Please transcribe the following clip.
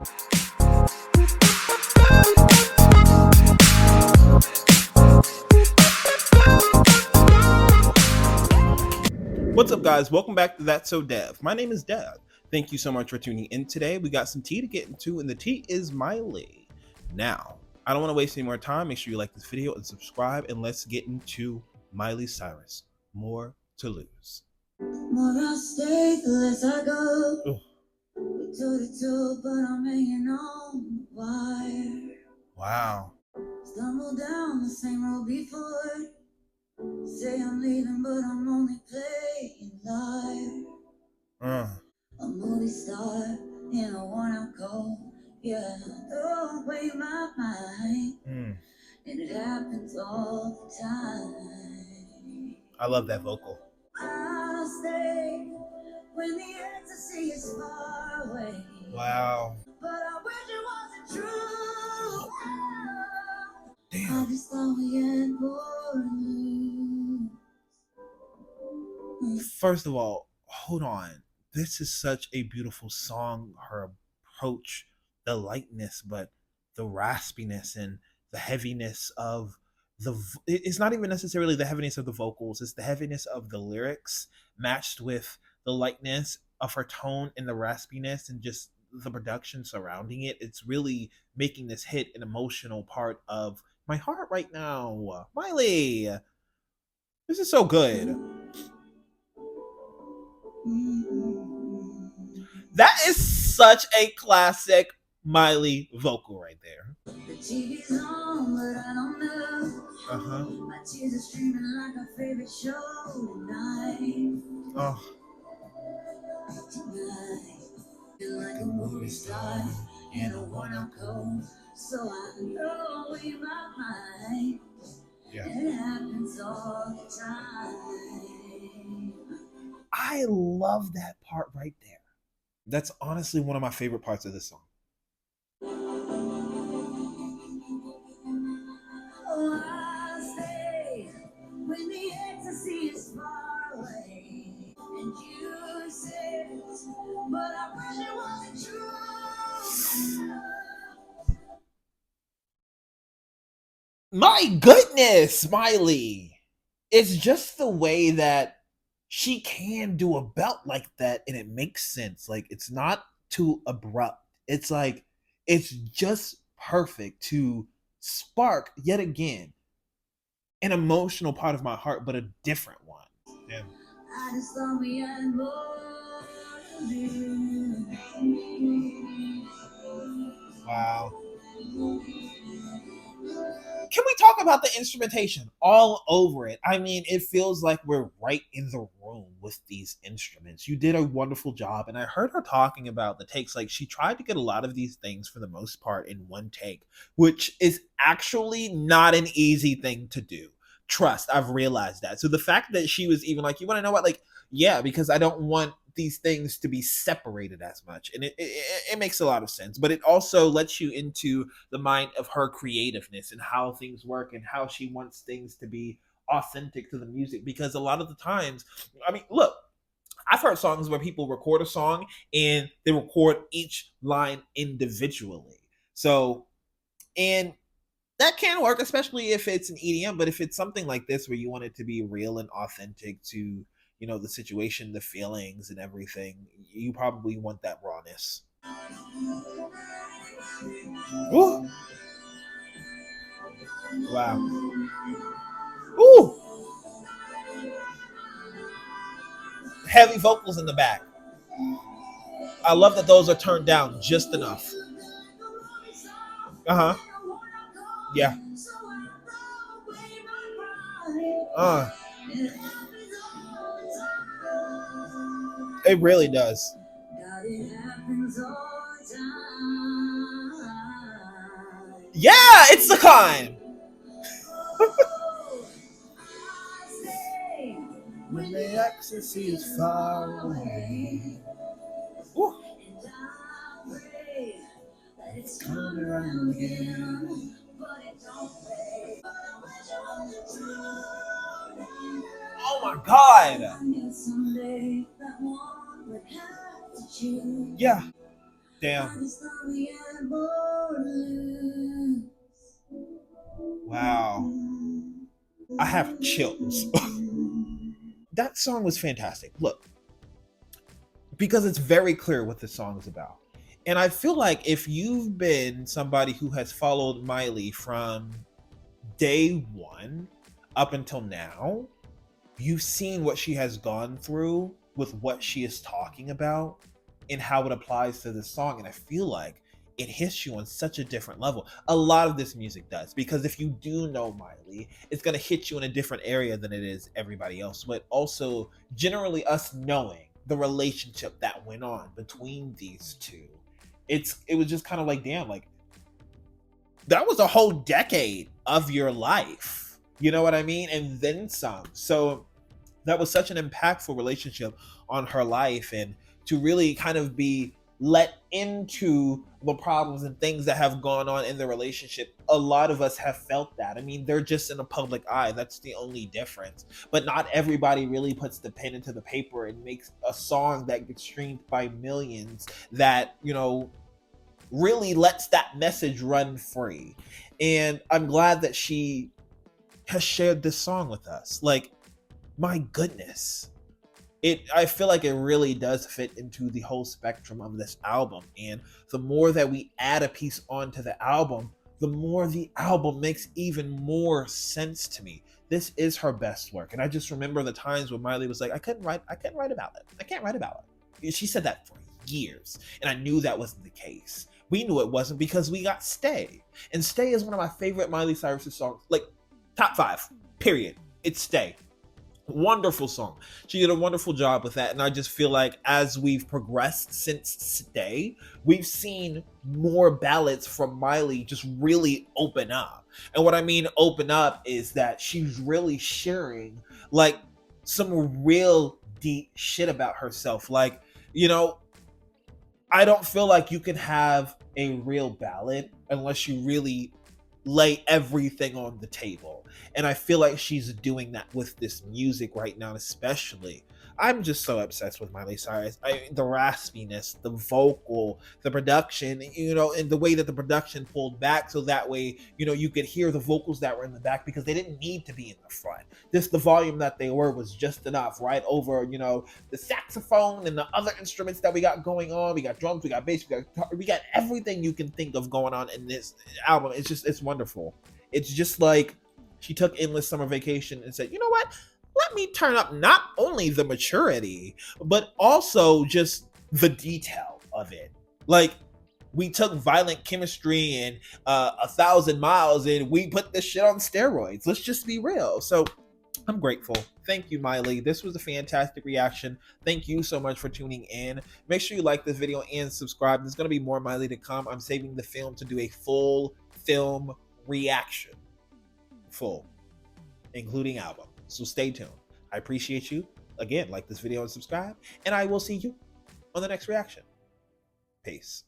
What's up, guys? Welcome back to That's So Dev. My name is Dev. Thank you so much for tuning in today. We got some tea to get into, and the tea is Miley. Now, I don't want to waste any more time. Make sure you like this video and subscribe, and let's get into Miley Cyrus. More to lose. More I stay, the less I go. We toe-to-toe, but I'm hanging on the wire. Wow. Stumble down the same road before. Say I'm leaving, but I'm only playing liar. A movie star in a worn-out coat. Yeah, throw away my mind. And it happens all the time. I love that vocal. I'll stay when the ecstasy is far away. Wow. But I wish it wasn't true. Damn. I just thought we had more to lose. First of all, hold on. This is such a beautiful song. Her approach, the lightness, but the raspiness and the heaviness of it's not even necessarily the heaviness of the vocals. It's the heaviness of the lyrics matched with the lightness of her tone and the raspiness and just the production surrounding it. It's really making this hit an emotional part of my heart right now. Miley, this is so good. That is such a classic Miley vocal right there. The TV's on, but I don't know. My tears are streaming like a favorite show tonight. Tonight, feel like a movie star in a worn-out coat. So I throw away my mind. Yeah. It happens all the time. I love that part right there. That's honestly one of my favorite parts of this song. Oh, I'll stay when the ecstasy is far away. And you said it, but I wish it wasn't true. My goodness, Miley. It's just the way that she can do a belt like that and it makes sense. Like, it's not too abrupt. It's like, it's just perfect to spark yet again an emotional part of my heart, but a different one. Yeah. I just thought we had more to do. Wow. Can we talk about the instrumentation all over it? I mean, it feels like we're right in the room with these instruments. You did a wonderful job, and I heard her talking about the takes. Like, she tried to get a lot of these things for the most part in one take, which is actually not an easy thing to do. Trust, I've realized that. So the fact that she was even like, you want to know what? Like, yeah, because I don't want these things to be separated as much, and it makes a lot of sense, but it also lets you into the mind of her creativeness and how things work and how she wants things to be authentic to the music. Because a lot of the times, I mean, look, I've heard songs where people record a song and they record each line individually, so and that can work, especially if it's an EDM. But if it's something like this where you want it to be real and authentic to, you know, the situation, the feelings and everything, you probably want that rawness. Ooh. Wow. Ooh. Heavy vocals in the back. I love that those are turned down just enough. Yeah. It really does. Yeah, it's the kind. When the ecstasy is far away. Ooh. It's coming around again. Oh my God. Yeah. Damn. Wow. I have chills. That song was fantastic. Look, because it's very clear what the song is about. And I feel like if you've been somebody who has followed Miley from day one up until now, you've seen what she has gone through with what she is talking about and how it applies to this song. And I feel like it hits you on such a different level. A lot of this music does, because if you do know Miley, it's going to hit you in a different area than it is everybody else. But also, generally, us knowing the relationship that went on between these two, it was just kind of like, damn, like that was a whole decade of your life. You know what I mean? And then some. So that was such an impactful relationship on her life, and to really kind of be let into the problems and things that have gone on in the relationship. A lot of us have felt that. I mean, they're just in the public eye. That's the only difference. But not everybody really puts the pen into the paper and makes a song that gets streamed by millions, that, you know, really lets that message run free. And I'm glad that she has shared this song with us. Like, my goodness, I feel like it really does fit into the whole spectrum of this album. And the more that we add a piece onto the album, the more the album makes even more sense to me. This is her best work. And I just remember the times when Miley was like, I couldn't write about it. I can't write about it. She said that for years. And I knew that wasn't the case. We knew it wasn't, because we got Stay. And Stay is one of my favorite Miley Cyrus songs. Like, top 5, period. It's Stay. Wonderful song. She did a wonderful job with that. And I just feel like as we've progressed since Stay, we've seen more ballads from Miley just really open up. And what I mean open up is that she's really sharing like some real deep shit about herself. Like, you know, I don't feel like you can have a real ballad unless you really lay everything on the table. And I feel like she's doing that with this music right now, especially. I'm just so obsessed with Miley Cyrus. The raspiness, the vocal, the production, you know, and the way that the production pulled back so that way, you know, you could hear the vocals that were in the back because they didn't need to be in the front. Just the volume that they were was just enough, right over, you know, the saxophone and the other instruments that we got going on. We got drums, we got bass, we got everything you can think of going on in this album. It's wonderful. It's just like she took Endless Summer Vacation and said, you know what? Let me turn up not only the maturity, but also just the detail of it. Like, we took Violent Chemistry and 1,000 Miles and we put this shit on steroids. Let's just be real. So I'm grateful. Thank you, Miley. This was a fantastic reaction. Thank you so much for tuning in. Make sure you like this video and subscribe. There's going to be more Miley to come. I'm saving the film to do a full film reaction. Full, including album. So stay tuned. I appreciate you. Again, like this video and subscribe, and I will see you on the next reaction. Peace.